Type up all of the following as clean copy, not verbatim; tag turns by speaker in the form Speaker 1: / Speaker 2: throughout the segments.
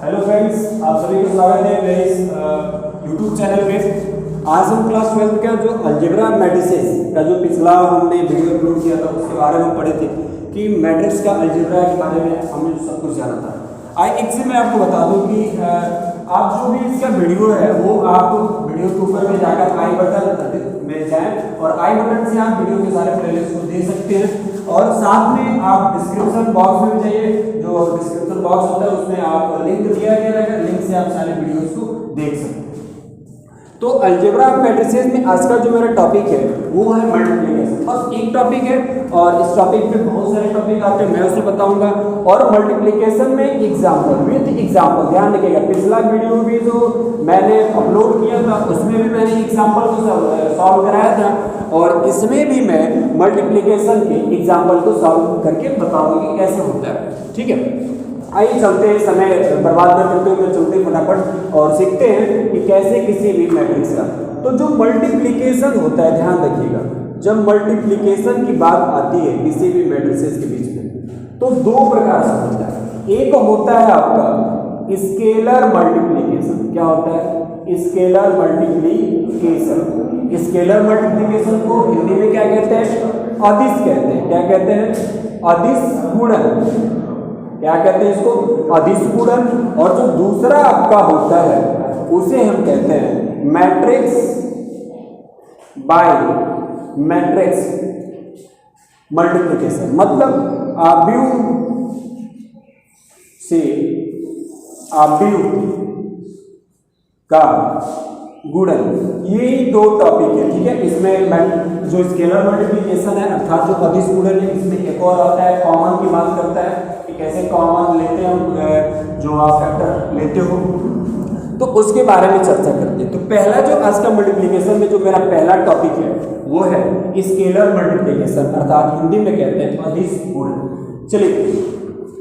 Speaker 1: Hello friends, आप सभी का स्वागत है मेरे इस यूट्यूब चैनल पे। आज हम क्लास 12 का जो अलजेब्रा मैट्रिसेस का जो पिछला हमने वीडियो अपलोड किया था उसके बारे में पढ़े थे कि मैट्रिक्स का अलजेब्रा के बारे में हमने सब कुछ जाना था। एक से मैं आपको बता दूं कि आप जो भी इसका वीडियो है वो आप वीडियो के ऊपर में जाकर आई बटन में जाएं और आई बटन से आप वीडियो के सारे प्लेलिस्ट को देख सकते हैं। और साथ में आप डिस्क्रिप्शन बॉक्स में भी जाइए, जो डिस्क्रिप्शन बॉक्स होता है उसमें आप लिंक दिया गया रहेगा, लिंक से आप सारे वीडियोस को देख सकते हैं। तो अलजेब्रा ऑफ मैट्रिसेस में आज का जो मेरा टॉपिक है वो है मल्टीप्लिकेशन। बस एक टॉपिक है और इस टॉपिक पे बहुत सारे टॉपिक आते हैं, मैं उसे बताऊंगा। और मल्टीप्लिकेशन में एग्जाम्पल विद एग्जाम्पल, ध्यान रखिएगा। पिछला वीडियो भी जो मैंने अपलोड किया था उसमें भी मैंने एग्जाम्पल को सॉल्व कराया था और इसमें भी मैं मल्टीप्लिकेशन के एग्जाम्पल को सॉल्व करके बताऊंगा कि कैसे होता है। ठीक है, आइए चलते हैं, समय बर्बाद न करते हुए चलते फटाफट और सीखते हैं कि कैसे किसी भी मैट्रिक्स का। तो जो मल्टीप्लिकेशन होता है, ध्यान रखिएगा, जब मल्टीप्लिकेशन की बात आती है किसी भी मैट्रिसेस के बीच में तो दो प्रकार से होता है। एक होता है आपका स्केलर मल्टीप्लिकेशन। क्या होता है? Scalar multiplication. स्केलर मल्टीप्लिकेशन को हिंदी में क्या कहते हैं? अदिश कहते हैं। क्या कहते हैं? अदिश गुणन। क्या कहते हैं इसको? अदिश गुणन। और जो दूसरा आपका होता है उसे हम कहते हैं मैट्रिक्स बाय मैट्रिक्स मल्टीप्लिकेशन। मतलब आव्यूह से आव्यूह का गुणन। ये दो टॉपिक है। ठीक है, इसमें जो स्केलर मल्टीप्लिकेशन है अर्थात जो अदिश गुणन है, इसमें एक और आता है कॉमन की बात करता है कि कैसे कॉमन लेते हैं हम, जो आप फैक्टर लेते हो, तो उसके बारे में चर्चा करते हैं। तो पहला जो आज का मल्टीप्लिकेशन में जो मेरा पहला टॉपिक है वो है स्केलर मल्टीप्लिकेशन, अर्थात हिंदी में कहते हैं अदिश गुणन। चलिए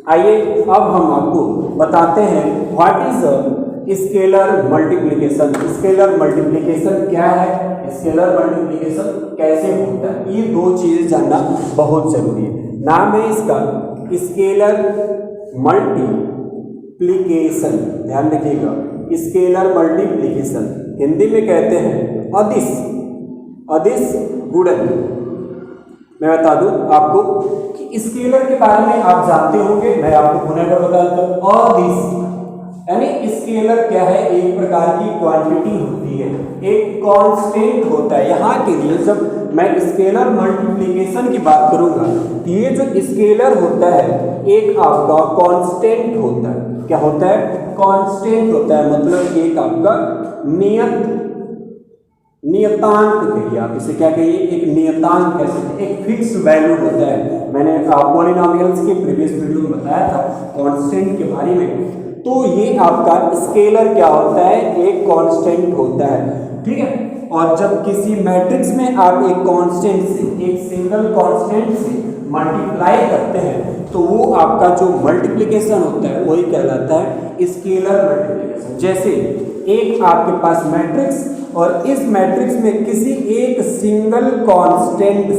Speaker 1: आइए अब हम आपको बताते हैं what is scalar multiplication. Scalar multiplication क्या है, स्केलर मल्टीप्लिकेशन कैसे होता है, ये दो चीजें जानना बहुत जरूरी है। नाम है इसका स्केलर मल्टीप्लिकेशन। ध्यान रखिएगा, स्केलर मल्टीप्लिकेशन हिंदी में कहते हैं अदिश गुणन। मैं बता दूं आपको कि स्केलर के बारे में आप जानते होंगे, मैं आपको पुनः बता देता हूं। अदिश यानी स्केलर क्या है? एक प्रकार की क्वांटिटी होती है, एक कांस्टेंट होता है। यहाँ के लिए जब मैं स्केलर मल्टीप्लिकेशन की बात करूंगा, ये जो स्केलर होता है एक आपका कांस्टेंट होता है। क्या होता है? कांस्टेंट होता है। मतलब एक आपका नियतांक कहिए आप इसे, क्या कहिए? एक नियतांक कह सकते हैं, एक फिक्स वैल्यू होता है। मैंने पॉलिनोमियल्स के प्रीवियस वीडियो में बताया था कांस्टेंट के बारे में। तो ये आपका स्केलर क्या होता है? एक कांस्टेंट होता है। ठीक है, और जब किसी मैट्रिक्स में आप एक कांस्टेंट से, एक सिंगल कांस्टेंट से मल्टीप्लाई करते हैं तो वो आपका जो मल्टीप्लिकेशन होता है वही कहलाता है स्केलर मल्टीप्लिकेशन। जैसे एक आपके पास मैट्रिक्स और इस मैट्रिक्स में किसी एक सिंगल कांस्टेंट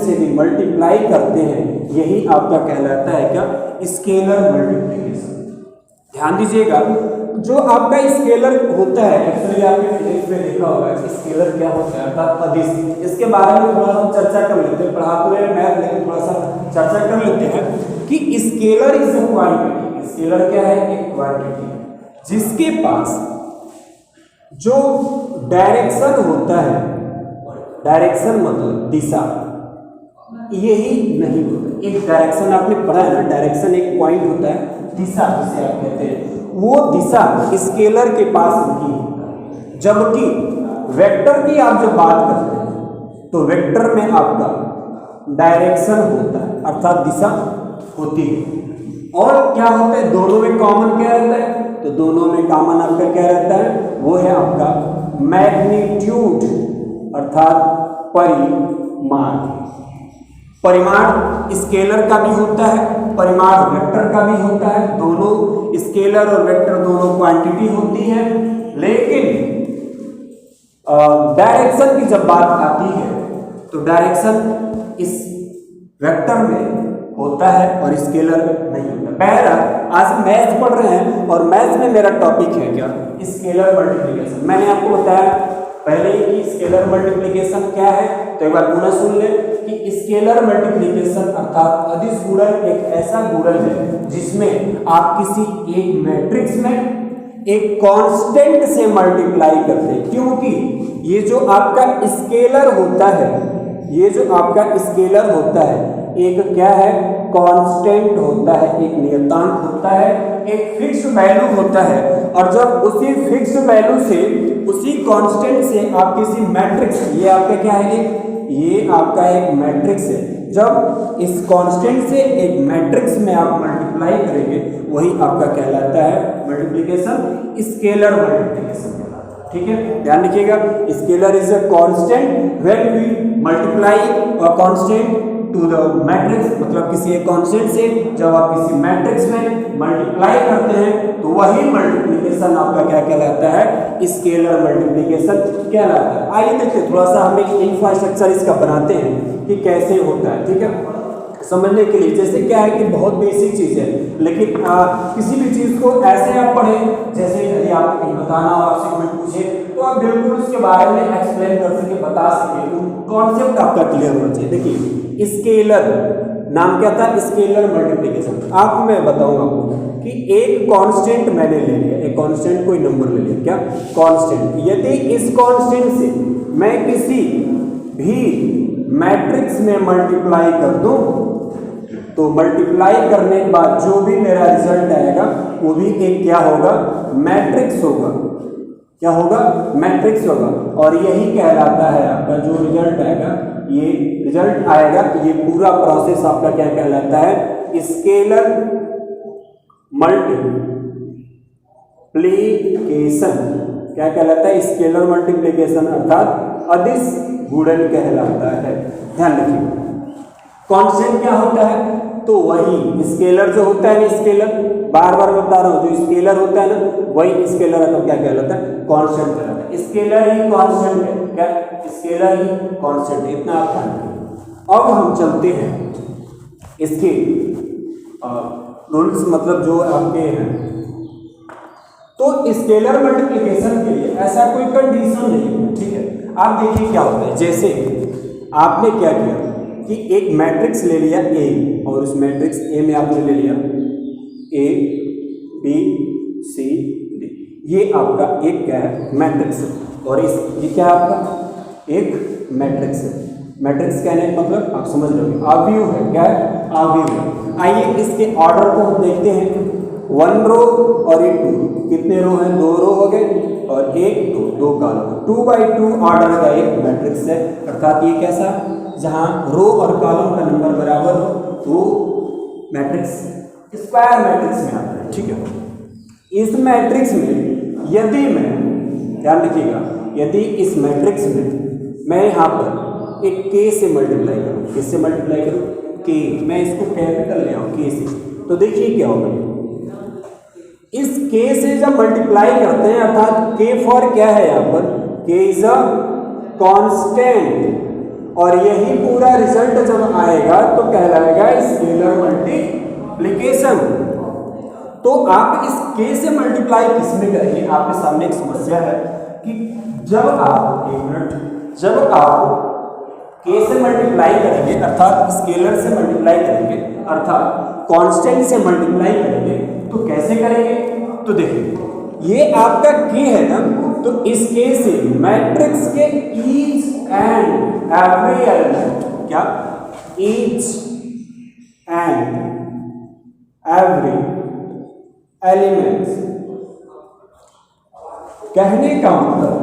Speaker 1: से भी मल्टीप्लाई करते हैं, यही आपका कहलाता है क्या? Scalar multiplication. ध्यान दीजिएगा, जो आपका स्केलर होता है, एक्चुअली आपने फिजिक्स में देखा होगा स्केलर क्या होता है अर्थात अदिश। इसके बारे में थोड़ा सा चर्चा कर लेते हैं, पढ़ाते हुए मैथ लेकिन थोड़ा सा चर्चा कर लेते हैं कि scalar is a quantity. Scalar क्या है? एक क्वांटिटी जिसके पास जो डायरेक्शन होता है, डायरेक्शन मतलब दिशा, यही नहीं होता। एक डायरेक्शन आपने पढ़ा है ना, डायरेक्शन एक पॉइंट होता है, दिशा जिसे आप कहते हैं, वो दिशा स्केलर के पास नहीं होता। जबकि वेक्टर की आप जब बात करते हैं तो वेक्टर में आपका डायरेक्शन होता है अर्थात दिशा होती है। और क्या होता है? दोनों में कॉमन क्या रहता है? तो दोनों में कॉमन आपका क्या रहता है? वो है आपका मैग्नीट्यूड अर्थात परिमाण। परिमाण स्केलर का भी होता है, परिमाण वेक्टर का भी होता है। दोनों स्केलर और वेक्टर दोनों क्वांटिटी होती है, लेकिन डायरेक्शन की जब बात आती है तो डायरेक्शन इस वेक्टर में होता है और स्केलर में नहीं होता। बहरहाल आज मैथ्स पढ़ रहे हैं और मैथ्स में मेरा टॉपिक है क्या, स्केलर मल्टीप्लिकेशन। मैंने आपको बताया पहले ही कि स्केलर मल्टीप्लिकेशन क्या है, तो एक बार पुनः सुन ले कि स्केलर मल्टीप्लिकेशन अर्थात अदिश गुणन एक ऐसा गुणन है जिसमें आप किसी एक मैट्रिक्स में एक कांस्टेंट से मल्टीप्लाई करते हैं, क्योंकि ये जो आपका स्केलर होता है, ये जो आपका स्केलर होता है एक क्या है, कांस्टेंट होता है, एक नियतांक होता है, एक फिक्स्ड वैल्यू होता है। और जब उसी फिक्स्ड वैल्यू से, उसी कांस्टेंट से आप किसी मैट्रिक्स, ये आपका क्या है, ये आपका एक मैट्रिक्स है, जब इस कांस्टेंट से एक मैट्रिक्स में आप मल्टीप्लाई करेंगे वही आपका कहलाता है मल्टीप्लिकेशन, स्केलर मल्टीप्लिकेशन कहलाता है। ठीक है, ध्यान रखिएगा, scalar is a constant when we multiply a constant to the matrix, मतलब किसी एक कांस्टेंट से जब आप किसी मैट्रिक्स में मल्टीप्लाई करते हैं तो वही मल्टीप्लिकेशन आपका क्या कहलाता है, स्केलर मल्टीप्लिकेशन कहलाता है। आइए देखते हैं, थोड़ा सा हम एक इंफ्रास्ट्रक्चर इसका बनाते हैं कि कैसे होता है। ठीक है, समझने के लिए, जैसे क्या है कि बहुत बेसिक चीज़ है, लेकिन किसी भी चीज़ को ऐसे आप पढ़ें, जैसे यदि आपको कहीं बताना हो, आपसे कोई पूछे तो आप बिल्कुल उसके बारे में एक्सप्लेन कर सके, बता सके, तो कॉन्सेप्ट आपका क्लियर होना चाहिए। देखिए स्केलर नाम क्या था, स्केलर मल्टीप्लिकेशन। आप मैं बताऊंगा आपको कि एक कांस्टेंट मैंने ले लिया, एक कांस्टेंट कोई नंबर ले लिया, क्या कांस्टेंट, यदि इस कांस्टेंट से मैं किसी भी मैट्रिक्स में मल्टीप्लाई कर दूं तो मल्टीप्लाई करने के बाद जो भी मेरा रिजल्ट आएगा वो भी एक क्या होगा, मैट्रिक्स होगा। क्या होगा, मैट्रिक्स होगा। और यही कहलाता है आपका जो रिजल्ट आएगा, ये रिजल्ट आएगा, ये पूरा प्रोसेस आपका क्या कहलाता है, स्केलर मल्टीप्लिकेशन। क्या कहलाता है, स्केलर मल्टीप्लिकेशन अर्थात अदिश गुणन कहलाता है। ध्यान रखिए, कांस्टेंट क्या होता है, तो वही स्केलर जो होता है ना, स्केलर बार बार बता रहा हूं, जो स्केलर होता है ना वही स्केलर है, तो क्या कहलाता है, कांस्टेंट कहलाता है। स्केलर ही कांस्टेंट है, क्या स्केलर ही कांस्टेंट, इतना आप ध्यान रखिए। अब हम चलते हैं इसके रूल्स, मतलब जो आपके हैं। तो स्केलर मल्टीप्लिकेशन के लिए ऐसा कोई कंडीशन नहीं है। ठीक है, आप देखिए क्या होता है, जैसे आपने क्या किया कि एक मैट्रिक्स ले लिया ए, और उस मैट्रिक्स ए में आपने ले लिया ए बी सी डी, ये आपका एक क्या है, मैट्रिक्स है। और इस ये क्या है आपका एक मैट्रिक्स है। मैट्रिक्स कहने का मतलब आप समझ रहे हो, आव्यूह है, क्या है, आव्यूह है। आइए इसके ऑर्डर को हम देखते हैं, 1 रो और एक 2 रो। कितने रो हैं, 2 रो हो गए और एक 2 कॉलम। 2 by 2 ऑर्डर का एक मैट्रिक्स है, अर्थात ये कैसा, जहां रो और कॉलम का नंबर बराबर हो तो मैट्रिक्स स्क्वायर मैट्रिक्स में आता है। ठीक है, इस मैट्रिक्स में यदि मैं, ध्यान रखिएगा, यदि इस मैट्रिक्स में मैं यहाँ पर एक के से मल्टीप्लाई करूँ, किससे मल्टीप्लाई करूँ, के, मैं इसको कैपिटल ले आऊँ के से, तो देखिए क्या होगा, इस के से जब मल्टीप्लाई करते हैं, अर्थात के फॉर क्या है यहाँ पर, के इज अ कांस्टेंट, और यही पूरा रिजल्ट जब आएगा तो कहलाएगा स्केलर मल्टीप्लिकेशन। तो आप इस के से मल्टीप्लाई किसमें करेंगे, आपके सामने एक समस्या है कि जब आप, एक मिनट, जब आप के से मल्टीप्लाई करेंगे, अर्थात स्केलर से मल्टीप्लाई करेंगे, अर्थात कांस्टेंट से मल्टीप्लाई करेंगे, तो कैसे करेंगे, तो देखिए ये आपका के है ना, तो इस के से मैट्रिक्स के ईच एंड एवरी एलिमेंट, क्या, ईच एंड एवरी एलिमेंट, कहने का मतलब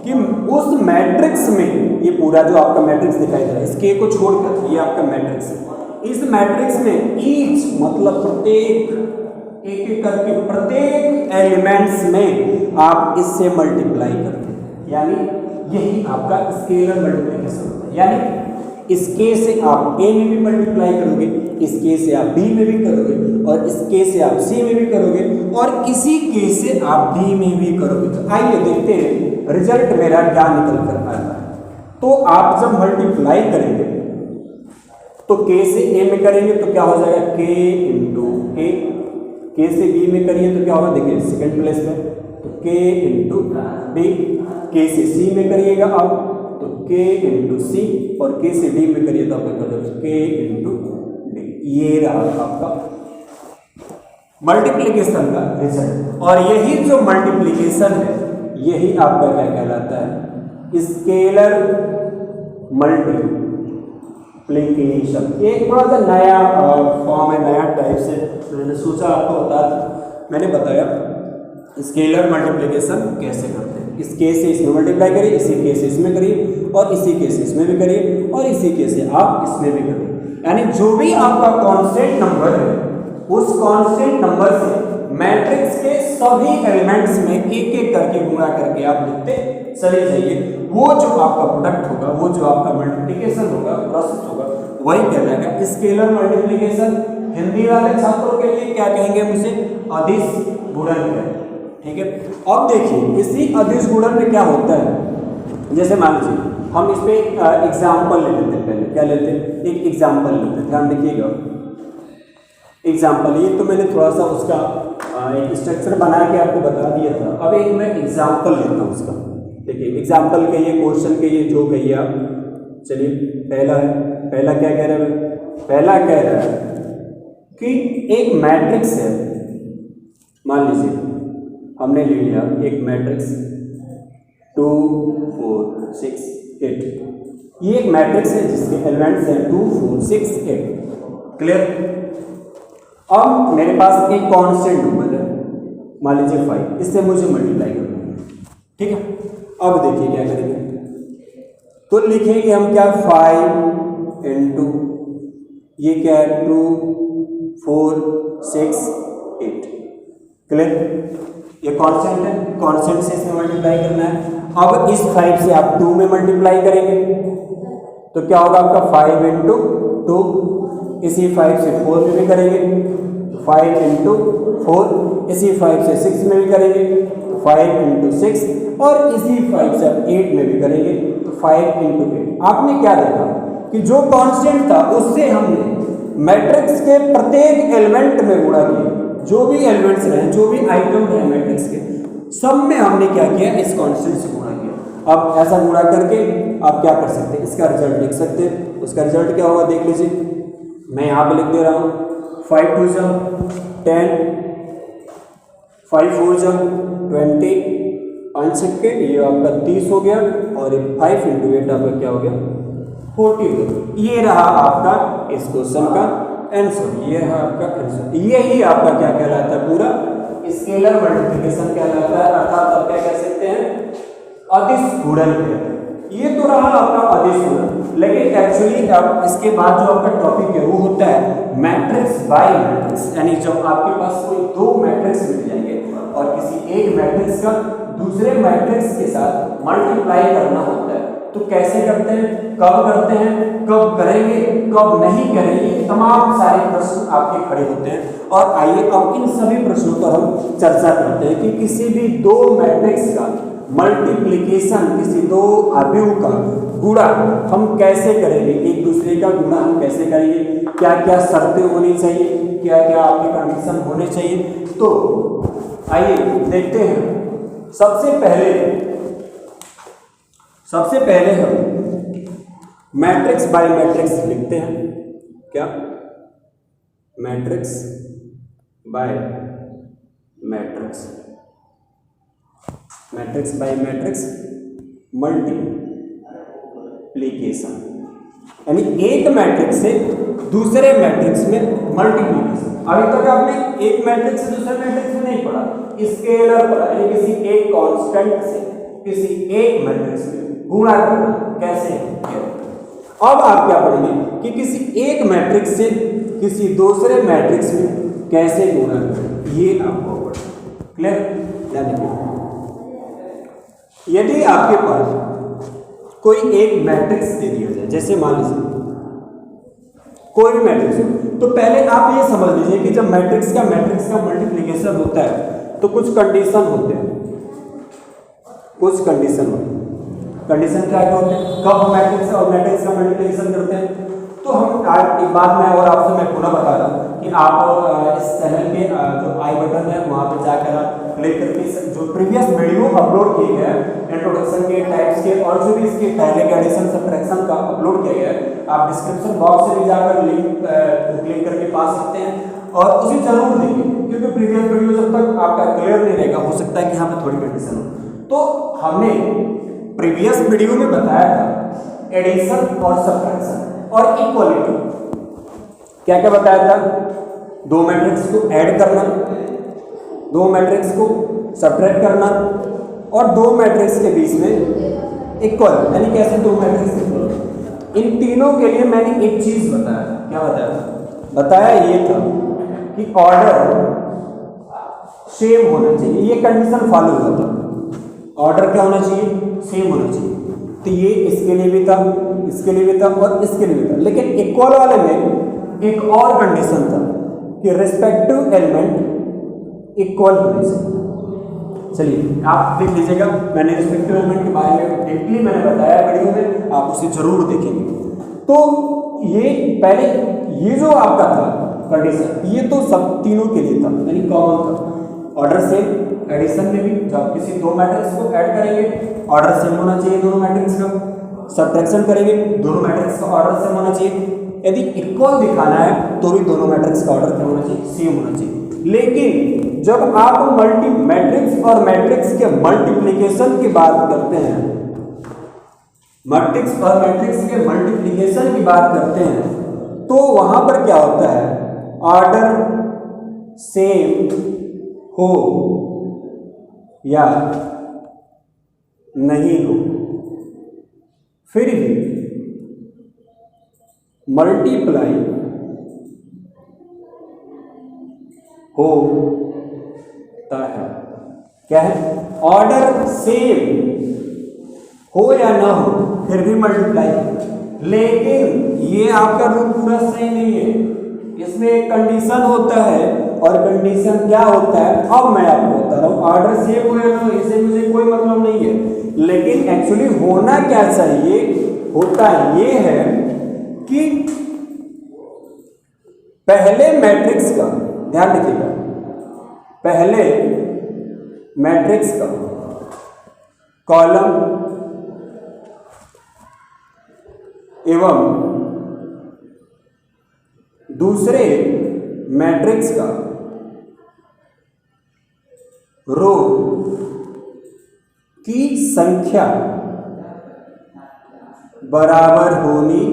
Speaker 1: कि उस मैट्रिक्स में, ये पूरा जो आपका मैट्रिक्स दिखाई दे रहा है, इस के को छोड़कर ये आपका मैट्रिक्स है, इस मैट्रिक्स में ईच मतलब प्रत्येक, एक एक करके प्रत्येक एलिमेंट्स में आप इससे मल्टीप्लाई करते हैं, यानी यही आपका स्केलर मल्टीप्लिकेशन होता है। यानी इस के से आप ए में भी मल्टीप्लाई करोगे, इस के से आप बी में भी करोगे, और इस के से आप सी में भी करोगे, और इसी के से आप डी में भी करोगे। तो आइए देखते हैं रिजल्ट मेरा क्या निकल कर आता है। तो आप जब मल्टीप्लाई करेंगे तो के से ए में करेंगे तो क्या हो जाएगा, के इंटू ए K से B में करिए तो क्या होगा, देखिए सेकंड प्लेस पे, तो K इंटू D। K से C में करिएगा आप तो K इंटू C, और K से D में करिए तो आपका K इंटू D। ये रहा आपका मल्टीप्लिकेशन का रिजल्ट। और यही जो मल्टीप्लिकेशन है यही आपका क्या कहलाता है, स्केलर मल्टीप्लिकेशन। एक थोड़ा सा नया फॉर्म है, नया टाइप से मैंने सोचा आपको बता दूं। मैंने बताया स्केलर मल्टीप्लिकेशन कैसे करते हैं। इस केस से इसमें मल्टीप्लाई करिए, इसी केस से इसमें करिए, और इसी केस से इसमें भी करिए, और इसी केस से आप इसमें भी करिए। यानी जो भी आपका कांस्टेंट नंबर है उस कांस्टेंट नंबर से मैट्रिक्स के सभी एलिमेंट्स में एक एक करके गुणा करके आप लिखते चले जाइए। वो जो आपका प्रोडक्ट होगा, वो जो आपका मल्टीप्लिकेशन होगा, प्रोसेस होगा, वही कहलाएगा स्केलर मल्टीप्लिकेशन। हिंदी वाले छात्रों के लिए क्या कहेंगे, मुझे अदिश गुणन है। ठीक है, अब देखिए इसी अदिश गुणन में क्या होता है। जैसे मान लीजिए हम इस पे एग्जाम्पल ले लेते हैं। पहले क्या लेते हैं, एक एग्जाम्पल लेते हैं। ध्यान रखिएगा, एग्जाम्पल, ये तो मैंने थोड़ा सा उसका एक स्ट्रक्चर बना के आपको बता दिया था। अब एक मैं एग्जाम्पल लेता हूँ उसका। देखिए एग्जाम्पल कहिए, क्वेश्चन कहिए, जो कहिए आप। चलिए पहला है, पहला क्या कह रहा है, पहला कह रहा है कि एक मैट्रिक्स है। मान लीजिए हमने ले लिया एक मैट्रिक्स 2 4 6 8। ये एक मैट्रिक्स है जिसके एलिमेंट्स हैं 2 4 6 8। क्लियर। अब मेरे पास एक कांस्टेंट नंबर है, मान लीजिए 5, इससे मुझे मल्टीप्लाई करना है। ठीक है, अब देखिए क्या करेंगे, तो लिखेंगे हम क्या, 5 इंटू ये क्या है 2 4 6 8। क्लियर, ये कांस्टेंट है, कांस्टेंट से इसमें मल्टीप्लाई करना है। अब इस 5 से आप 2 में मल्टीप्लाई करेंगे तो क्या होगा आपका 5 इंटू 2। इसी 5 से 4 में भी करेंगे तो 5 इंटू 4। इसी 5 से 6 में भी करेंगे तो 5 इंटू 6, और इसी 5 से आप 8 में भी करेंगे तो 5 इंटू 8। आपने क्या देखा कि जो कांस्टेंट था उससे हमने मैट्रिक्स के प्रत्येक एलिमेंट में गुणा किया। जो भी एलिमेंट्स रहे, जो भी आइटम रहे मैट्रिक्स के, सब में हमने क्या किया, इस कांस्टेंट से गुणा किया। अब ऐसा गुणा करके आप क्या कर सकते हैं, इसका रिजल्ट लिख सकते हैं। उसका रिजल्ट क्या होगा देख लीजिए, मैं यहाँ पे लिख दे रहा हूँ 5 2 जा 10, 5 4 जा 20, 5 छक्के ये आपका 30 हो गया, और 5 इंटू 8 आपका क्या हो गया 40। ये रहा आपका इस क्वेश्चन का आंसर, ये है आपका आंसर। यही आपका क्या कहलाता है, पूरा स्केलर मल्टीप्लिकेशन कहलाता है, अर्थात आप क्या कह सकते हैं, अदिश गुणन कहते हैं। ये तो रहा आपका अदिश गुणन, लेकिन एक्चुअली अब इसके बाद जो आपका टॉपिक है वो होता है मैट्रिक्स बाय मैट्रिक्स। यानी जब आपके पास कोई 2 मैट्रिक्स मिल जाएंगे और किसी एक मैट्रिक्स का दूसरे मैट्रिक्स के साथ मल्टीप्लाई करना होता है, तो कैसे करते हैं, कब करते हैं, कब करेंगे, कब नहीं करेंगे, तमाम सारे प्रश्न आपके खड़े होते हैं। और आइए अब इन सभी प्रश्नों पर हम चर्चा करते हैं कि किसी भी 2 मैट्रिक्स का मल्टीप्लिकेशन, किसी 2 अवयव का गुणा हम कैसे करेंगे, एक दूसरे का गुणा हम कैसे करेंगे, क्या क्या शर्तें होनी चाहिए, क्या क्या आपके कंडीशन होने चाहिए। तो आइए देखते हैं। सबसे पहले हम मैट्रिक्स बाय मैट्रिक्स लिखते हैं। क्या, matrix bye matrix, matrix bye matrix multiplication, यानी एक मैट्रिक्स से दूसरे मैट्रिक्स में मल्टीप्लिकेशन। अभी तक आपने एक मैट्रिक्स से दूसरे मैट्रिक्स में नहीं पढ़ा, स्केलर पढ़ा, यानी किसी एक कांस्टेंट से किसी एक मैट्रिक्स में गुणा करना कैसे किया। अब आप क्या पढ़ेंगे कि किसी एक मैट्रिक्स से किसी दूसरे मैट्रिक्स में कैसे गुणा करें, ये आपको पढ़ना। क्लियर। यदि आपके पास कोई एक मैट्रिक्स दे दिया जाए, जैसे मान लीजिए कोई भी मैट्रिक्स हो, तो पहले आप ये समझ लीजिए कि जब मैट्रिक्स का मल्टीप्लिकेशन होता है तो कुछ कंडीशन होते हैं, कुछ कंडीशन होते हैं। कंडीशन क्या क्या होते हैं, कब हम मैट्रिक्स और मैट्रिक्स का मल्टीप्लिकेशन करते हैं, तो हम आज एक बात मैं और आपसे मैं पुनः बता रहा हूँ कि आप इस चैनल के जो आई बटन है वहाँ पे जाकर आप क्लिक करके जो प्रीवियस वीडियो अपलोड किए गए इंट्रोडक्शन के टाइप्स के और जो भी इसके पहले के एडिशन सब्ट्रैक्शन का अपलोड किया गया है, आप डिस्क्रिप्शन बॉक्स से भी जाकर लिंक क्लिक करके पा सकते हैं और उसे जरूर देखिए, क्योंकि प्रीवियस वीडियो जब तक आपका क्लियर नहीं रहेगा हो सकता है कि यहाँ पे थोड़ी कंडीशन हो। तो हमने प्रीवियस वीडियो में बताया था एडिशन और सब्ट्रैक्शन और इक्वलिटी। क्या क्या बताया था? दो मैट्रिक्स को ऐड करना, दो मैट्रिक्स को सब्ट्रैक्ट करना और दो मैट्रिक्स के बीच में इक्वल, यानी कैसे दो मैट्रिक्स इक्वल। इन तीनों के लिए मैंने एक चीज बताया। क्या बताया? बताया ये था कि ऑर्डर सेम होना चाहिए, ये कंडीशन फॉलो हुआ था। ऑर्डर क्या होना चाहिए? सेम होना चाहिए। तो ये इसके लिए भी था, इसके लिए भी था और इसके लिए भी था। लेकिन इक्वल वाले में एक और कंडीशन था कि रिस्पेक्टिव एलिमेंट इक्वल होने चाहिए। चलिए आप देख लीजिएगा, मैंने रिस्पेक्टिव एलिमेंट के बारे में डीपली मैंने बताया वीडियो में, आप उसे जरूर देखेंगे। तो ये पहले ये जो आपका था कंडीशन, ये तो सब तीनों के लिए था, यानी कॉमन था। ऑर्डर सेम, एडिशन में भी जब किसी दो मैट्रिक्स को ऐड करेंगे ऑर्डर सेम होना चाहिए दोनों मैट्रिक्स का, सब्ट्रैक्शन करेंगे दोनों मैट्रिक्स का ऑर्डर सेम होना चाहिए। यदि इक्वल दिखाना है तो भी दोनों मैट्रिक्स का ऑर्डर क्या होना चाहिए? सेम होना चाहिए। लेकिन जब आप मल्टी मैट्रिक्स और मैट्रिक्स के मल्टीप्लिकेशन की बात करते हैं, मैट्रिक्स और मैट्रिक्स के मल्टीप्लिकेशन की बात करते हैं, तो वहां पर क्या होता है? ऑर्डर सेम हो या नहीं हो, फिर भी मल्टीप्लाई होता है। क्या है? ऑर्डर सेम हो या ना हो फिर भी मल्टीप्लाई। लेकिन ये आपका रूल पूरा सही नहीं है, इसमें एक कंडीशन होता है और कंडीशन क्या होता है अब मैं आपको बता रहा हूँ। ऑर्डर सेम हो या ना हो इससे मुझे कोई मतलब नहीं है, लेकिन एक्चुअली होना क्या चाहिए? होता ये है कि पहले मैट्रिक्स का, ध्यान रखिएगा, पहले मैट्रिक्स का कॉलम एवं दूसरे मैट्रिक्स का रो की संख्या बराबर होनी,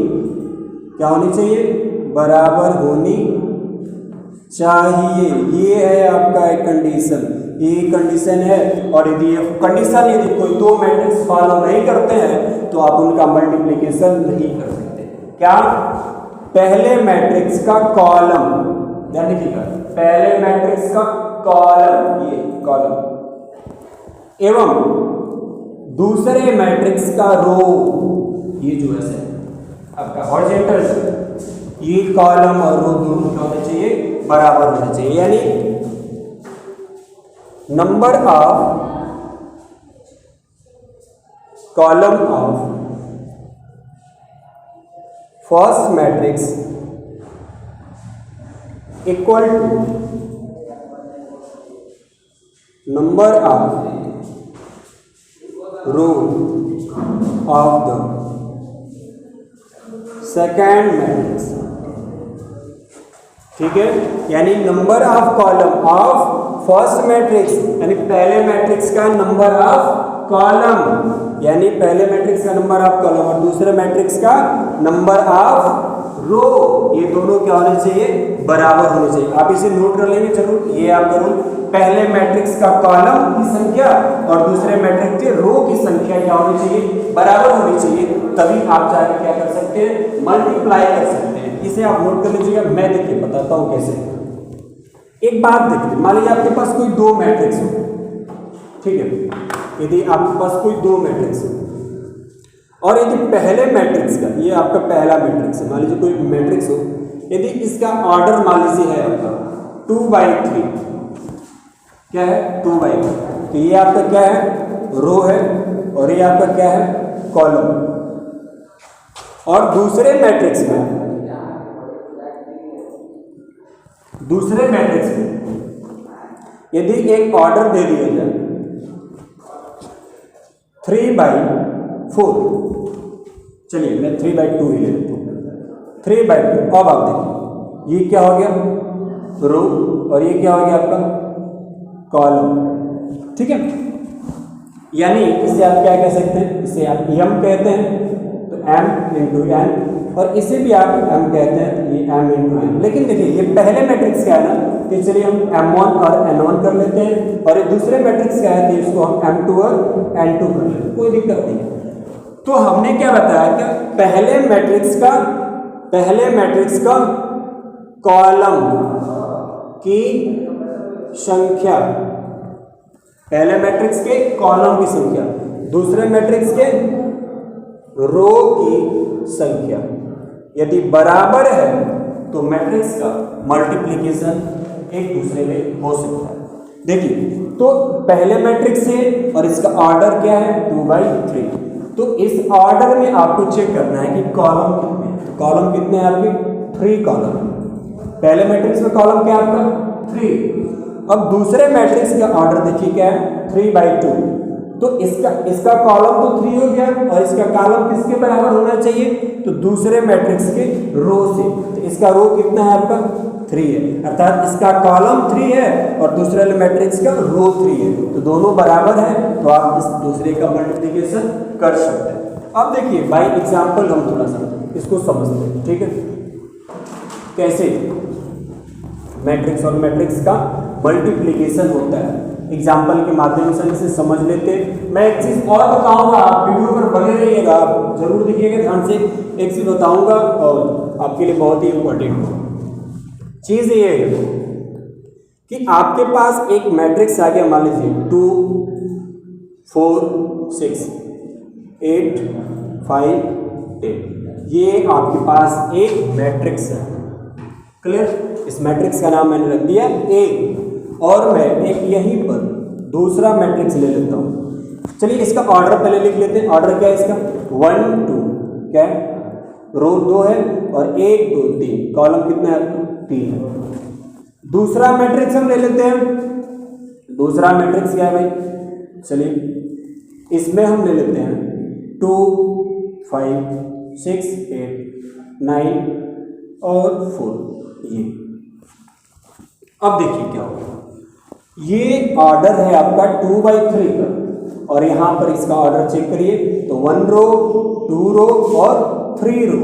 Speaker 1: क्या होनी चाहिए? बराबर होनी चाहिए। ये है आपका एक कंडीशन, ये कंडीशन है। और यदि कंडीशन यदि कोई दो मैट्रिक्स फॉलो नहीं करते हैं तो आप उनका मल्टीप्लिकेशन नहीं कर सकते। क्या? पहले मैट्रिक्स का कॉलम, ध्यान रखिएगा, पहले मैट्रिक्स का कॉलम, ये कॉलम एवं दूसरे मैट्रिक्स का रो, ये जो है आपका हॉरिजॉन्टल, ये कॉलम और रो दोनों क्या होना चाहिए? बराबर होना चाहिए। यानी number of column of first matrix equal to number of row of the second matrix. ठीक है, यानी number of column of first matrix, यानी पहले मैट्रिक्स का नंबर ऑफ कॉलम, यानी पहले मैट्रिक्स का नंबर ऑफ कॉलम और दूसरे मैट्रिक्स का नंबर ऑफ रो, ये दोनों क्या होने चाहिए? बराबर होने चाहिए। आप इसे नोट कर लेंगे जरूर, ये आपका रूल, पहले मैट्रिक्स का कॉलम की संख्या और दूसरे मैट्रिक्स के रो की संख्या क्या होनी चाहिए? बराबर होनी चाहिए। तभी आप जाकर क्या कर सकते हैं? मल्टीप्लाई कर सकते हैं। इसे आप नोट कर लीजिएगा, मैं देखिए बताता हूं कैसे। एक बात देखिए, मान लीजिए आपके पास कोई दो मैट्रिक्स हो, ठीक है, यदि आपके पास कोई दो मैट्रिक्स हो और यदि पहले मैट्रिक्स का, ये आपका पहला मैट्रिक्स है, मान लीजिए कोई मैट्रिक्स हो, यदि इसका ऑर्डर मान लीजिए है आपका 2/3, क्या है? 2/3, तो ये आपका क्या है? रो है और ये आपका क्या है? कॉलम। और दूसरे मैट्रिक्स में दूसरे मैट्रिक्स में यदि एक ऑर्डर दे दिया जाए 3/4, चलिए मैं 3/2 ही ले लेता हूँ, 3/2। अब आप देखिए ये क्या हो गया, रो, और ये क्या हो गया आपका कॉलम, ठीक है। यानी इसे आप क्या कह सकते हैं, इसे आप m कहते हैं तो m इंटू n, और इसे भी आप m कहते हैं तो ये m इंटू n। लेकिन देखिए ये पहले मैट्रिक्स क्या है ना, कि चलिए हम m1 और n1 कर लेते हैं, और ये दूसरे मैट्रिक्स क्या है तो इसको हम m2 और n2 कर लेते हैं, कोई दिक्कत नहीं है। तो हमने क्या बताया कि पहले मैट्रिक्स का कॉलम की संख्या, पहले मैट्रिक्स के कॉलम की संख्या, दूसरे मैट्रिक्स के रो की संख्या यदि बराबर है तो मैट्रिक्स का मल्टीप्लिकेशन एक दूसरे में हो सकता है। देखिए तो पहले मैट्रिक्स है और इसका ऑर्डर क्या है 2/3, तो इस ऑर्डर में आपको चेक करना है कि कॉलम कितने हैं। तो कॉलम कितने हैं आपके 3 कॉलम, पहले मैट्रिक्स में कॉलम क्या है आपका 3। अब दूसरे मैट्रिक्स का ऑर्डर देखिए क्या है 3/2, तो इसका कॉलम तो 3 हो गया, और इसका कॉलम किसके बराबर होना चाहिए, तो दूसरे मैट्रिक्स के रो से। तो इसका रो कितना है आपका 3 है, अर्थात इसका कॉलम 3 है और दूसरे मैट्रिक्स का रो 3 है, तो दोनों बराबर है, तो आप इस दूसरे का मल्टीप्लिकेशन कर सकते हैं। अब देखिए बाय एग्जाम्पल हम थोड़ा सा इसको समझते हैं, ठीक है, कैसे मैट्रिक्स और मैट्रिक्स का मल्टीप्लिकेशन होता है। एग्जाम्पल के माध्यम से इसे समझ लेते हैं। मैं एक चीज़ और बताऊंगा, आप वीडियो पर बने रहिएगा, आप जरूर देखिएगा ध्यान से। एक चीज़ बताऊंगा और आपके लिए बहुत ही इम्पोर्टेंट चीज़ ये है कि आपके पास एक मैट्रिक्स आ गया, मान लीजिए 2 4 6 8 5 10, ये आपके पास एक मैट्रिक्स है, क्लियर। इस मैट्रिक्स का नाम मैंने रख दिया A, और मैं एक यहीं पर दूसरा मैट्रिक्स ले लेता हूँ। चलिए इसका ऑर्डर पहले लिख लेते हैं। ऑर्डर क्या है इसका 1 2, क्या है रो 2 है, और 1 2 3, कॉलम कितना है 3 है। दूसरा मैट्रिक्स हम ले लेते हैं। दूसरा मैट्रिक्स क्या है भाई, चलिए इसमें हम ले लेते हैं 2 5 6 8 9 और 4। ये अब देखिए क्या होगा, ये ऑर्डर है आपका 2/3 का, और यहां पर इसका ऑर्डर चेक करिए तो 1 रो 2 रो और 3 रो,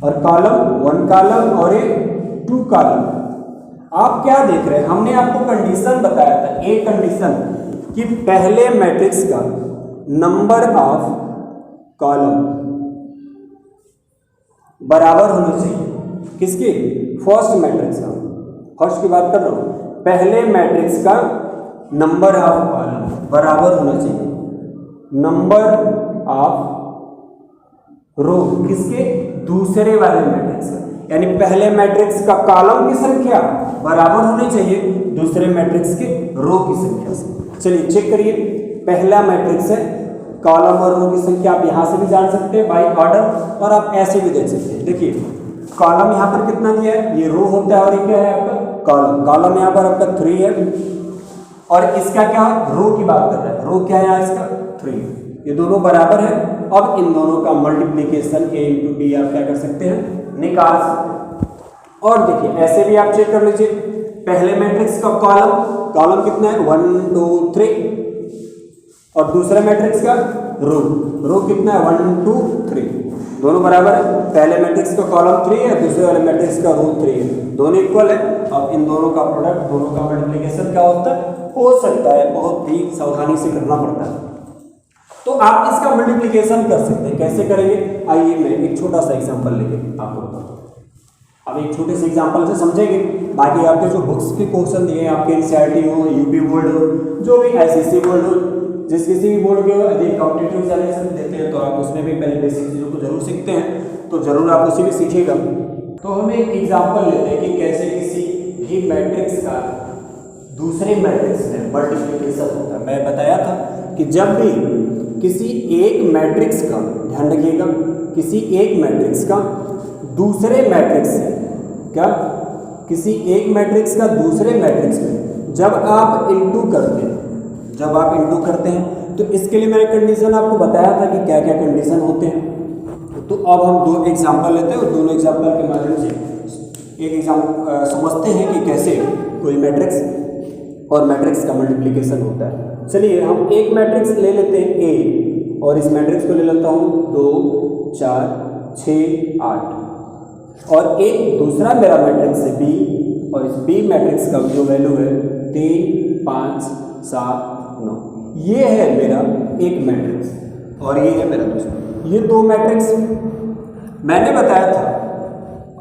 Speaker 1: और कॉलम 1 कॉलम और एक 2 कॉलम। आप क्या देख रहे हैं, हमने आपको कंडीशन बताया था, एक कंडीशन कि पहले मैट्रिक्स का नंबर ऑफ कॉलम बराबर होना चाहिए किसके, फर्स्ट मैट्रिक्स का, फर्स्ट की बात कर रहा हूं, पहले मैट्रिक्स का नंबर ऑफ कॉलम बराबर होना चाहिए नंबर ऑफ रो किसके, दूसरे वाले मैट्रिक्स का। यानी पहले मैट्रिक्स का कॉलम की संख्या बराबर होनी चाहिए दूसरे मैट्रिक्स के रो की संख्या से। चलिए चेक करिए, पहला मैट्रिक्स है, कॉलम और रो की संख्या आप यहां से भी जान सकते हैं बाय ऑर्डर, और आप ऐसे भी देख सकते हैं। देखिए कॉलम यहाँ पर कितना दिया है, ये रो होता है, और ये क्या है आपका कॉलम। कॉलम यहाँ पर आपका 3 है, और इसका क्या रो की बात कर रहा है, रो क्या है यहाँ इसका 3, ये दोनों बराबर है। अब इन दोनों का मल्टीप्लिकेशन A × B आप क्या कर सकते हैं, निकाल सकते हैं। और देखिए ऐसे भी आप चेक कर लीजिए, पहले मैट्रिक्स का कॉलम कितना है 1 2 3, और दूसरे मैट्रिक्स का रो कितना है 1 2 3, दोनों बराबर है। पहले मैट्रिक्स का कॉलम 3 है, दूसरे वाले मैट्रिक्स का रो 3 है, दोनों इक्वल है। अब इन दोनों का प्रोडक्ट, दोनों का मल्टीप्लिकेशन क्या होता है, हो सकता है, बहुत ही सावधानी से करना पड़ता है। तो आप इसका मल्टीप्लिकेशन कर सकते हैं, कैसे करेंगे, आइए मैं एक छोटा सा एग्जांपल लेके आपको बताता हूँ। अब एक छोटे से एग्जांपल से समझेंगे, बाकी आपके जो बुक्स के क्वेश्चन दिए हैं, आपके NCERT हो, यूपी बोर्ड हो, जो भी SSC बोर्ड हो, जिस किसी भी बोर्ड के यदि कॉम्पिटिटिव एग्जामिनेशन देते हैं तो आप उसमें भी पहले बेसिक चीज़ों को जरूर सीखते हैं, तो जरूर आप उसी में सीखिएगा। तो हम एक एग्जांपल लेते हैं कि कैसे किसी भी मैट्रिक्स का दूसरे मैट्रिक्स में मल्टीप्लिकेशन होता है। मैं बताया था कि जब भी किसी एक मैट्रिक्स का, ध्यान रखिएगा, किसी एक मैट्रिक्स का दूसरे मैट्रिक्स से क्या, किसी एक मैट्रिक्स का दूसरे मैट्रिक्स में जब आप इंटू करते हैं तो इसके लिए मैंने कंडीशन आपको बताया था कि क्या क्या कंडीशन होते हैं। तो अब हम दो एग्जाम्पल लेते हैं और दोनों एग्जाम्पल के माध्यम से एक एग्जाम्पल समझते हैं कि कैसे कोई मैट्रिक्स और मैट्रिक्स का मल्टीप्लिकेशन होता है। चलिए हम एक मैट्रिक्स ले लेते हैं ए और इस मैट्रिक्स को ले लेता हूँ 2 4 6 8 और एक दूसरा मेरा मैट्रिक्स है बी और इस बी मैट्रिक्स का जो वैल्यू है 3 5 7 9। ये है मेरा एक मैट्रिक्स और ये है मेरा दूसरा। ये दो मैट्रिक्स मैंने बताया था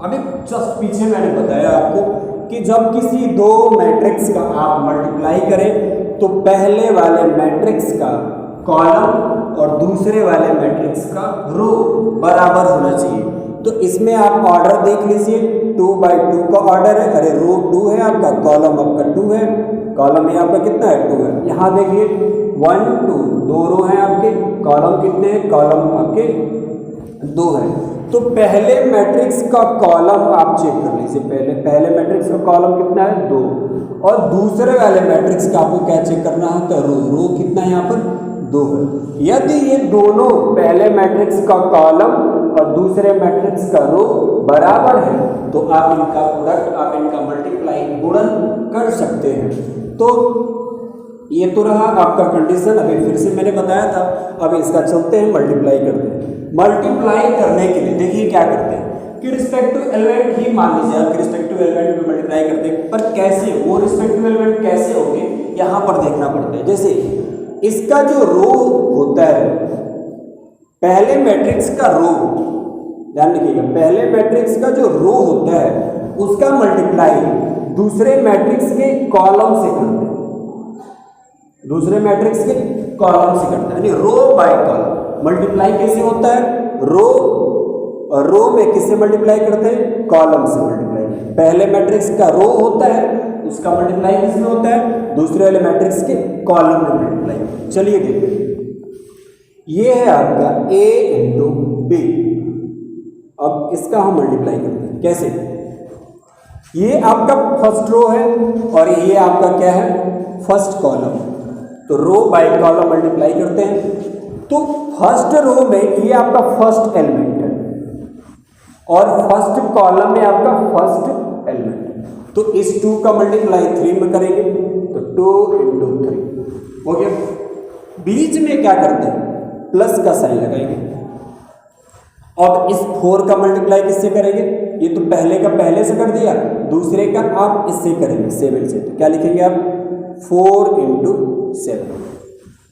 Speaker 1: अभी जस्ट पीछे मैंने बताया आपको कि जब किसी दो मैट्रिक्स का आप मल्टीप्लाई करें तो पहले वाले मैट्रिक्स का कॉलम और दूसरे वाले मैट्रिक्स का रो बराबर होना चाहिए। तो इसमें आप ऑर्डर देख लीजिए 2/2 का ऑर्डर है। अरे रो 2 है आपका, कॉलम आपका 2 है, कॉलम ये आपका कितना है 2 है। यहाँ देखिए 1 2 दो रो हैं आपके, कॉलम कितने हैं, कॉलम आपके 2 है। तो पहले मैट्रिक्स का कॉलम आप चेक कर लीजिए, पहले मैट्रिक्स का कॉलम कितना है 2 और दूसरे वाले मैट्रिक्स का आपको क्या चेक करना है तो रो कितना है यहाँ पर 2 है। यदि ये दोनों पहले मैट्रिक्स का कॉलम और दूसरे मैट्रिक्स का रो बराबर है तो आप इनका प्रोडक्ट आप इनका मल्टीप्लाई गुणन कर सकते हैं। तो ये तो रहा आपका कंडीशन। अभी फिर से मैंने बताया था, अब इसका चलते हैं मल्टीप्लाई करते हैं। मल्टीप्लाई करने के लिए देखिए क्या करते हैं कि रिस्पेक्टिव एलिमेंट ही मान लीजिए आप रिस्पेक्टिव एलिमेंट में मल्टीप्लाई करते हैं, पर कैसे वो रिस्पेक्टिव एलिमेंट कैसे होंगे यहाँ पर देखना पड़ता है। जैसे इसका जो रो होता है पहले मैट्रिक्स का रो, ध्यान रखिएगा पहले मैट्रिक्स का जो रो होता है उसका मल्टीप्लाई दूसरे मैट्रिक्स के कॉलम से करते हैं, दूसरे मैट्रिक्स के कॉलम से करता है यानी रो बाय कॉलम। मल्टीप्लाई कैसे होता है, रो में किससे मल्टीप्लाई करते हैं, कॉलम से मल्टीप्लाई। पहले मैट्रिक्स का रो होता है उसका मल्टीप्लाई किसमें होता है, दूसरे वाले मैट्रिक्स के कॉलम में मल्टीप्लाई। चलिए देखते हैं, ये है आपका a इंटू बी। अब इसका हम मल्टीप्लाई करते हैं कैसे, ये आपका फर्स्ट रो है और ये आपका क्या है फर्स्ट कॉलम। तो रो बाय कॉलम मल्टीप्लाई करते हैं। तो फर्स्ट रो में ये आपका फर्स्ट एलिमेंट है और फर्स्ट कॉलम में आपका फर्स्ट एलिमेंट है। तो इस 2 का मल्टीप्लाई 3 में करेंगे तो 2 इंटू 3 हो गया। बीच में क्या करते हैं प्लस का साइन लगाएंगे। अब इस 4 का मल्टीप्लाई किससे करेंगे, ये तो पहले का पहले से कर दिया, दूसरे का आप इससे करेंगे 7 से। तो क्या लिखेंगे आप 4 इंटू 7।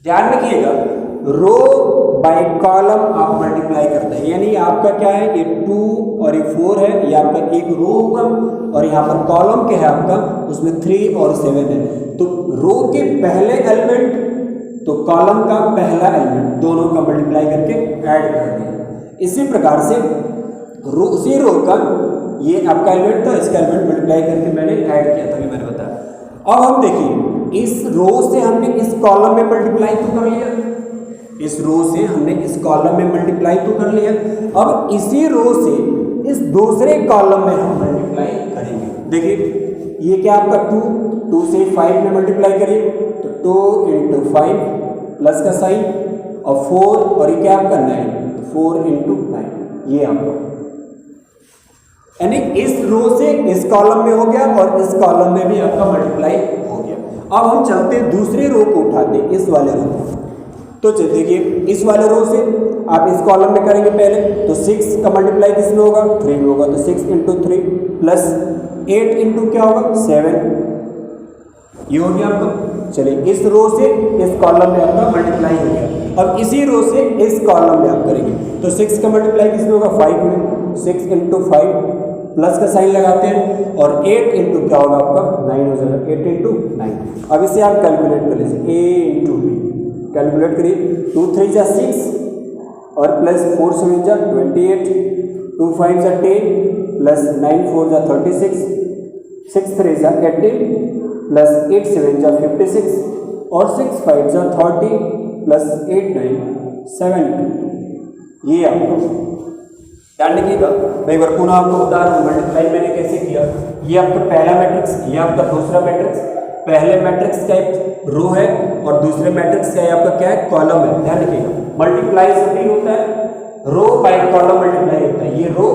Speaker 1: ध्यान रखिएगा रो बाय कॉलम आप मल्टीप्लाई करते हैं यानी आपका क्या है ये 2 और ये 4 है, ये आपका एक रो होगा और यहाँ पर कॉलम क्या है आपका उसमें 3 और 7 है। तो रो के पहले एलिमेंट तो कॉलम का पहला एलिमेंट दोनों का मल्टीप्लाई करके ऐड कर दिया। इसी प्रकार से उसी रो का ये आपका एलिमेंट था, इसका एलिमेंट मल्टीप्लाई करके मैंने ऐड किया था, मैंने बताया। अब हम देखिए इस रो से हमने इस कॉलम में मल्टीप्लाई तो कर लिया, इस रो से हमने इस कॉलम में मल्टीप्लाई तो कर लिया। अब इसी रो से इस दूसरे कॉलम में हम मल्टीप्लाई करेंगे। देखिए ये क्या आपका 2 से 5 में मल्टीप्लाई करिए तो 2 इंटू 5 प्लस का साइन और 4 और ये क्या आपका 9 तो 4 इंटू 9 ये आपका यानी इस रो से इस कॉलम में हो गया और इस कॉलम में भी आपका मल्टीप्लाई हो गया। अब हम चलते हैं दूसरे रो को उठाते हैं इस वाले रो को। तो देखिए इस वाले रो से आप इस कॉलम में करेंगे पहले तो 6 का मल्टीप्लाई किस में होगा 3 में होगा तो 6 इंटू 3 प्लस 8 इंटू क्या होगा 7 ये हो गया आपका। चलिए इस रो से इस कॉलम में आपका मल्टीप्लाई हो गया। अब इसी रो से इस कॉलम में आप करेंगे तो 6 का मल्टीप्लाई किस में होगा 5 में 6 इंटू 5 प्लस का साइन लगाते हैं और 8 इंटू क्या होगा आपका 9 हो जाएगा 8 इंटू 9। अब इसे आप कैलकुलेट कर लीजिए a इंटू बी कैलकुलेट करिए 2 3 जा 6 और प्लस 4 7 जा 28 2 5 जा 10 प्लस 9 4 जा 36 6 3 जा 18 प्लस 8 7 जा 56 और 6 5 जा 30 प्लस 8 9 70 ये आपको ध्यान रखिएगा। मैं एक बार पुनः आपको बता रहा हूँ मल्टीप्लाई मैंने कैसे किया। ये आपका पहला मैट्रिक्स, ये आपका दूसरा मैट्रिक्स। पहले मैट्रिक्स का एक रो है और दूसरे मैट्रिक्स का आपका क्या है, कॉलम है। ध्यान रखिएगा, मल्टीप्लाई जब भी होता है रो बाय कॉलम मल्टीप्लाई होता है। ये रो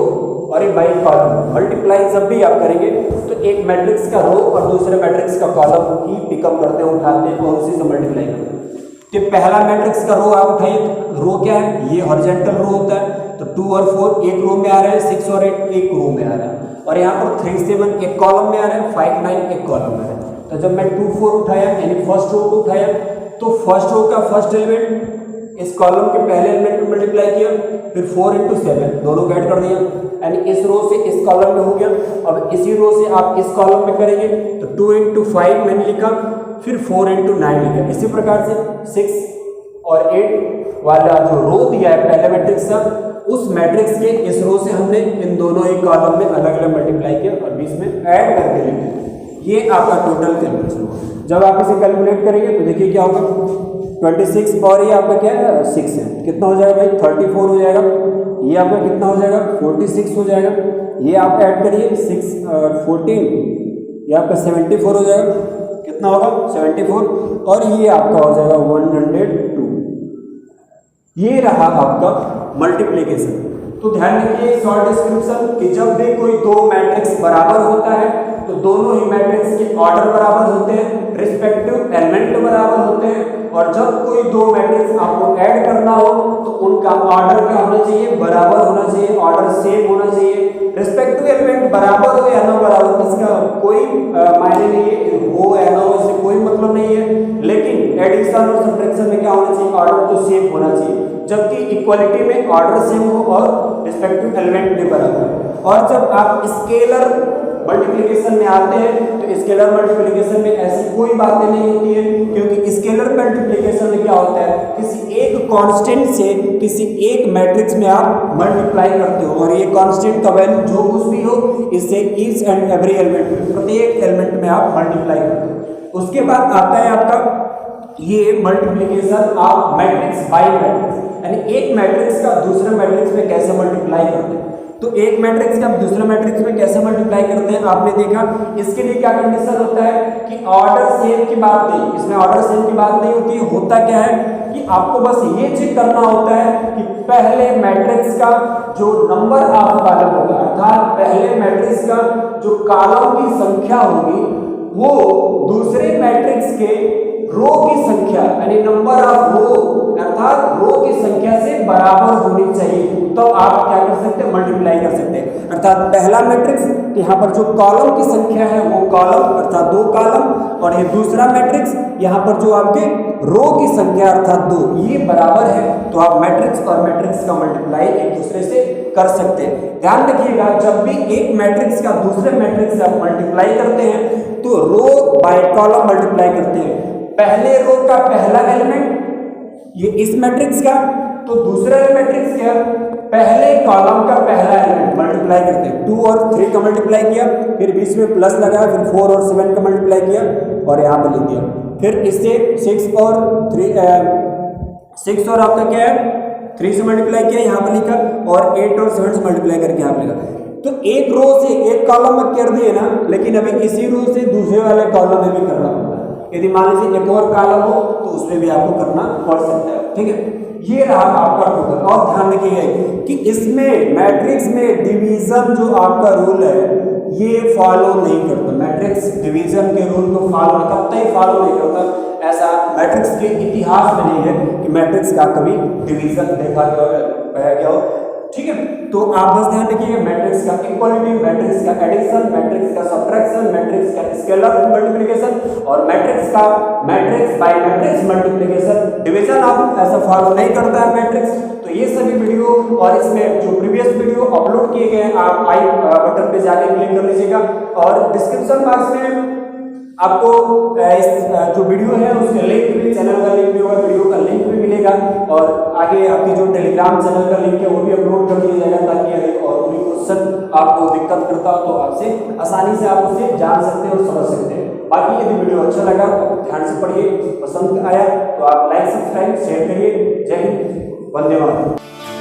Speaker 1: और ये बाय कॉलम मल्टीप्लाई जब भी आप करेंगे तो एक मैट्रिक्स का रो और दूसरे मैट्रिक्स का कॉलम ही पिकअप करते हैं, उठाते हैं और उसी से मल्टीप्लाई करते हैं। तो पहला मैट्रिक्स का रो आप उठाइए, रो क्या है, ये हॉरिजॉन्टल रो होता है। तो 2 और 4 एक रो में आ रहा है, 6 और 8 एक रो में आ रहा है, और यहाँ पर 3 7 एक कॉलम में आ रहा है, 5 9 एक कॉलम में आ रहा है। तो जब मैं 2 4 उठाया यानी फर्स्ट रो को उठाया तो फर्स्ट रो का फर्स्ट एलिमेंट इस कॉलम के पहले एलिमेंट में मल्टीप्लाई किया, फिर 4 × 7 दोनों को ऐड कर दिया, यानी इस रो से इस कॉलम में हो गया। अब इसी रो से आप इस कॉलम में करेंगे तो 2 × 5 मैंने लिखा, फिर 4 × 9 लिखा। इसी प्रकार से 6 और 8 वाला जो रो दिया है पहले मैट्रिक्स का, उस मैट्रिक्स के इस रो से हमने इन दोनों ही कॉलम में अलग अलग मल्टीप्लाई किया और बीच में ऐड करके लिख दिया। ये आपका टोटल कैलकुलेशन होगा। जब आप इसे कैलकुलेट करेंगे तो देखिए क्या होगा, 26 और ये आपका क्या है 6 है, कितना हो जाएगा भाई 34 हो जाएगा। ये आपका कितना हो जाएगा 46 हो जाएगा। ये आप ऐड करिए 6 14, ये आपका 74 हो जाएगा। कितना होगा 74, और ये आपका हो जाएगा 102। ये रहा आपका मल्टीप्लिकेशन। तो ध्यान रखिए शॉर्ट डिस्क्रिप्शन कि जब भी कोई दो मैट्रिक्स बराबर होता है तो दोनों ही मैट्रिक्स के ऑर्डर बराबर होते हैं, रिस्पेक्टिव एलिमेंट बराबर होते हैं, और जब कोई दो मैट्रिक्स आपको ऐड करना हो तो उनका ऑर्डर क्या होना चाहिए, बराबर होना चाहिए, ऑर्डर सेम होना चाहिए। रिस्पेक्टिव एलिमेंट बराबर हो या ना बराबर इसका कोई मायने नहीं है, हो या ना हो इससे कोई मतलब नहीं है, लेकिन एडिशन और सब्ट्रैक्शन में क्या होना चाहिए, ऑर्डर तो सेम होना चाहिए। जबकि इक्वलिटी में ऑर्डर सेम हो और रिस्पेक्टिव एलिमेंट भी बराबर। और जब आप स्केलर मल्टीप्लिकेशन में आते हैं तो स्केलर मल्टीप्लिकेशन में ऐसी कोई बातें नहीं होती है, क्योंकि स्केलर मल्टीप्लिकेशन में क्या होता है, किसी एक कांस्टेंट से किसी एक मैट्रिक्स में आप मल्टीप्लाई करते हो, और ये कांस्टेंट का वैल्यू जो कुछ भी हो इससे ईच एंड एवरी एलिमेंट प्रत्येक एलिमेंट में आप मल्टीप्लाई करते हो। उसके बाद आता है आपका ये multiplication of matrix bye matrix, यानी एक मैट्रिक्स का दूसरे मैट्रिक्स में कैसे मल्टीप्लाई करते हैं। तो एक मैट्रिक्स का दूसरे मैट्रिक्स में कैसे मल्टीप्लाई करते हैं आपने देखा। इसके लिए क्या कंडीशन होता है कि ऑर्डर सेम की बात नहीं, इसमें ऑर्डर सेम की बात नहीं होती। होता क्या है कि आपको बस ये चेक करना होता है कि पहले मैट्रिक्स का जो नंबर ऑफ कॉलम होगा, अर्थात पहले मैट्रिक्स का जो कॉलम की संख्या होगी वो दूसरे मैट्रिक्स के रो की संख्या यानी नंबर ऑफ रो अर्थात रो की संख्या से बराबर होनी चाहिए। तो आप क्या कर सकते हैं, मल्टीप्लाई कर सकते हैं। अर्थात पहला मैट्रिक्स यहाँ पर जो कॉलम की संख्या है वो कॉलम अर्थात 2 कॉलम, और ये दूसरा मैट्रिक्स यहाँ पर जो आपके रो की संख्या अर्थात 2 ये बराबर है, तो आप मैट्रिक्स और मैट्रिक्स का मल्टीप्लाई एक दूसरे से कर सकते हैं। ध्यान रखिएगा जब भी एक मैट्रिक्स का दूसरे मैट्रिक्स से आप मल्टीप्लाई करते हैं तो रो बाय कॉलम मल्टीप्लाई करते हैं। पहले रो का पहला एलिमेंट ये इस मैट्रिक्स का, तो दूसरा मैट्रिक्स क्या, पहले कॉलम का पहला एलिमेंट मल्टीप्लाई करते हैं। 2 और 3 का मल्टीप्लाई किया, फिर बीच में प्लस लगाया, फिर 4 और 7 का मल्टीप्लाई किया और यहाँ पर लिख दिया। फिर इससे 6 और आपका क्या है 3 से मल्टीप्लाई किया, यहाँ पर लिखा, और 8 और 7 से मल्टीप्लाई करके यहाँ पर लिखा। तो एक रो से एक कॉलम में कर दिए ना, लेकिन अभी इसी रो से दूसरे वाले कॉलम में भी करना पड़ता है। यदि मान लीजिए एक और कॉलम हो तो उसमें भी आपको करना पड़ सकता है। ठीक है, ये रहा आपका टोटल। और ध्यान रखिएगा कि इसमें मैट्रिक्स में डिवीजन जो आपका रूल है ये फॉलो नहीं करता। मैट्रिक्स डिवीजन के रूल को फॉलो कतई फॉलो नहीं करता। ऐसा मैट्रिक्स के इतिहास में नहीं है कि मैट्रिक्स का कभी डिवीजन देखा गया हो। ठीक है, तो आप बस ध्यान रखिएगा मैट्रिक्स का इक्वालिटी, मैट्रिक्स का एडिशन, मैट्रिक्स का सब्ट्रैक्शन, मैट्रिक्स का स्केलर मल्टीप्लिकेशन और मैट्रिक्स का matrix bye matrix multiplication. Division आप ऐसा फॉलो नहीं करता है मैट्रिक्स। तो ये सभी वीडियो और इसमें जो प्रीवियस वीडियो अपलोड किए गए हैं आप आई बटन पे जाके क्लिक कर लीजिएगा, और डिस्क्रिप्शन बॉक्स में आपको इस जो वीडियो है उसके लिंक भी, चैनल का लिंक भी होगा, वीडियो का लिंक भी मिलेगा, और आगे आपकी जो टेलीग्राम चैनल का लिंक है वो भी अपलोड कर दिया जाएगा, ताकि अगर और कोई क्वेश्चन आपको दिक्कत करता हो तो आपसे आसानी से आप उससे जान सकते हैं और समझ सकते हैं। बाकी यदि वीडियो अच्छा लगा तो ध्यान से पढ़िए, पसंद आया तो आप लाइक सब्सक्राइब शेयर करिए। जय हिंद, वंदे मातरम।